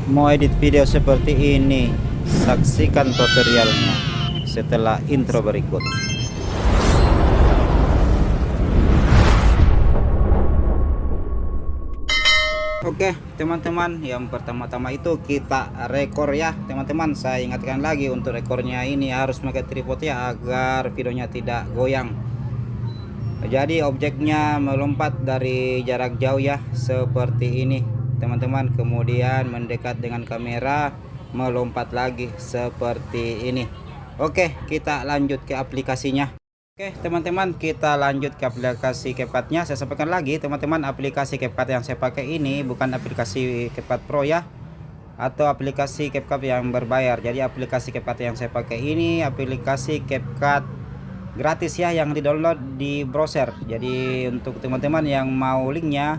Mau edit video seperti ini, saksikan tutorialnya setelah intro berikut. Oke teman-teman, yang pertama-tama itu kita rekor ya teman-teman. Saya ingatkan lagi, untuk rekornya ini harus pakai tripod ya, agar videonya tidak goyang. Jadi objeknya melompat dari jarak jauh ya, seperti ini teman-teman. Kemudian mendekat dengan kamera, melompat lagi seperti ini. Oke, kita lanjut ke aplikasinya. Oke teman-teman, kita lanjut ke aplikasi CapCut-nya. Saya sampaikan lagi teman-teman, aplikasi CapCut yang saya pakai ini bukan aplikasi CapCut Pro ya, atau aplikasi CapCut yang berbayar. Jadi aplikasi CapCut yang saya pakai ini aplikasi CapCut gratis ya, yang di-download di browser. Jadi untuk teman-teman yang mau linknya,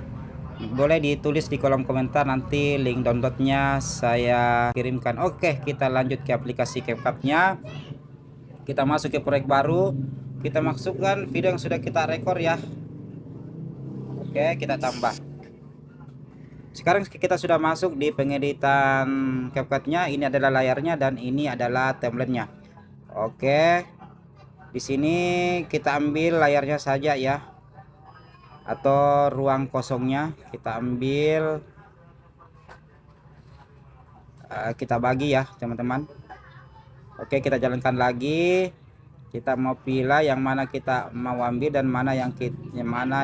boleh ditulis di kolom komentar, nanti link downloadnya saya kirimkan. Oke, kita lanjut ke aplikasi CapCut-nya. Kita masuk ke proyek baru, kita masukkan video yang sudah kita rekor ya. Oke, kita tambah. Sekarang kita sudah masuk di pengeditan CapCut-nya. Ini adalah layarnya dan ini adalah template-nya. Oke, di sini kita ambil layarnya saja ya, atau ruang kosongnya kita ambil. Kita bagi ya teman-teman. Oke, kita jalankan lagi. Kita mau pilih yang mana kita mau ambil dan mana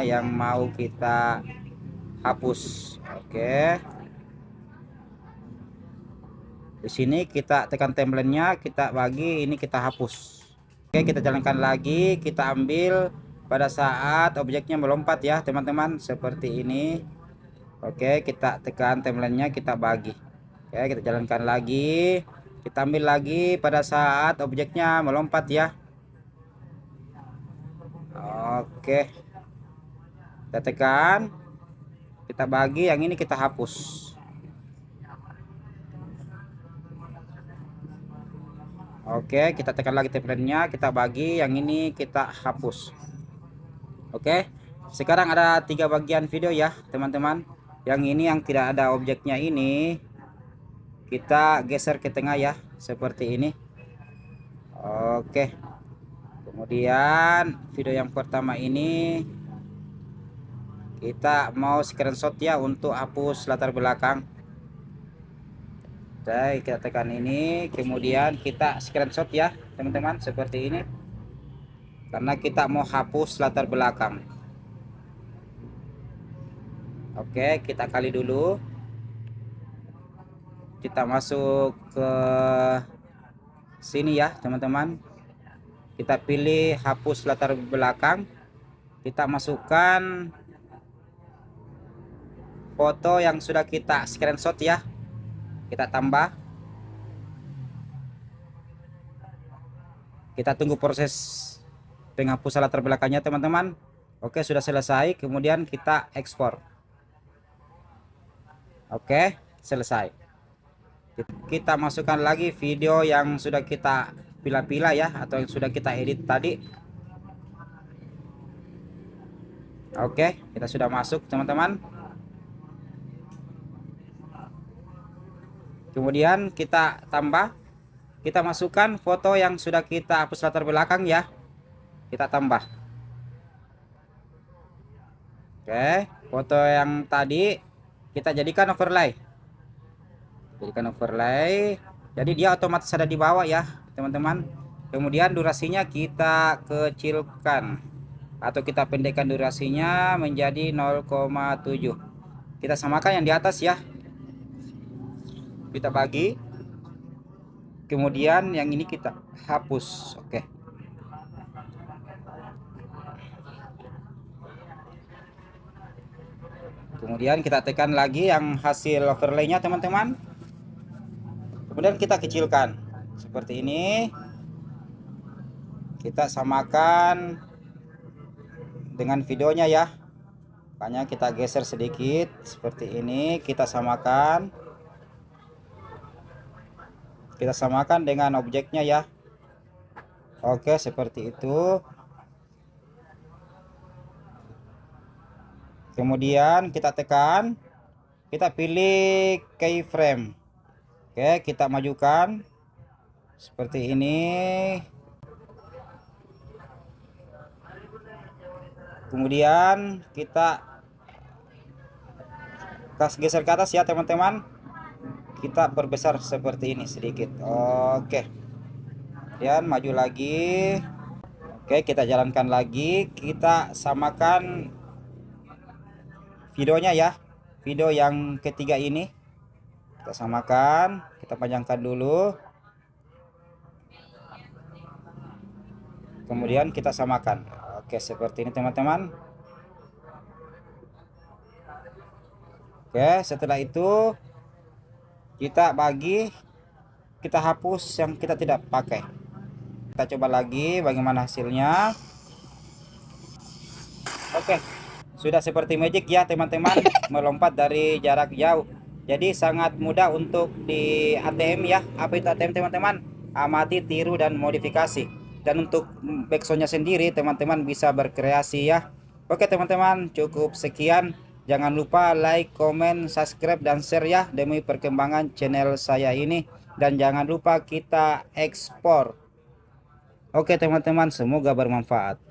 yang mau kita hapus. Oke, di sini kita tekan template-nya, kita bagi, ini kita hapus. Oke, kita jalankan lagi, kita ambil pada saat objeknya melompat ya teman-teman, seperti ini. Oke, kita tekan template-nya, kita bagi. Oke, kita jalankan lagi, kita ambil lagi pada saat objeknya melompat ya. Oke, kita tekan, kita bagi, yang ini kita hapus. Oke, kita tekan lagi template-nya, kita bagi, yang ini kita hapus. Oke, sekarang ada 3 bagian video ya teman-teman. Yang ini yang tidak ada objeknya ini kita geser ke tengah ya, seperti ini. Oke, kemudian video yang pertama ini kita mau screenshot ya, untuk hapus latar belakang. Oke, kita tekan ini, kemudian kita screenshot ya teman-teman, seperti ini, karena kita mau hapus latar belakang. Oke, kita kali dulu, kita masuk ke sini ya teman-teman, kita pilih hapus latar belakang, kita masukkan foto yang sudah kita screenshot ya, kita tambah, kita tunggu proses penghapusan latar belakangnya teman-teman. Oke, sudah selesai, kemudian kita ekspor. Oke, selesai. Kita masukkan lagi video yang sudah kita pilah-pilah ya, atau yang sudah kita edit tadi. Oke, kita sudah masuk teman-teman. Kemudian kita tambah, kita masukkan foto yang sudah kita hapus latar belakang ya, kita tambah. Oke, foto yang tadi kita jadikan overlay, jadi dia otomatis ada di bawah ya teman-teman. Kemudian durasinya kita kecilkan atau kita pendekkan durasinya menjadi 0,7. Kita samakan yang di atas ya, kita bagi, kemudian yang ini kita hapus. Oke, kemudian kita tekan lagi yang hasil overlaynya teman-teman, kemudian kita kecilkan seperti ini, kita samakan dengan videonya ya, makanya kita geser sedikit seperti ini, kita samakan dengan objeknya ya. Oke, seperti itu. Kemudian kita tekan, kita pilih keyframe. Oke, kita majukan seperti ini. Kemudian kita geser ke atas ya teman-teman. Kita perbesar seperti ini sedikit. Oke. Kemudian maju lagi. Oke, kita jalankan lagi. Kita samakan videonya ya. Video yang ketiga ini kita samakan, kita panjangkan dulu. Kemudian kita samakan. Oke, seperti ini teman-teman. Oke, setelah itu kita hapus yang kita tidak pakai. Kita coba lagi bagaimana hasilnya. Oke, sudah seperti magic ya teman-teman, melompat dari jarak jauh. Jadi sangat mudah untuk di ATM ya. Apa itu ATM teman-teman? Amati, tiru, dan modifikasi. Dan untuk backsoundnya sendiri teman-teman bisa berkreasi ya. Oke teman-teman, cukup sekian. Jangan lupa like, comment, subscribe, dan share ya demi perkembangan channel saya ini. Dan jangan lupa kita ekspor. Oke teman-teman, semoga bermanfaat.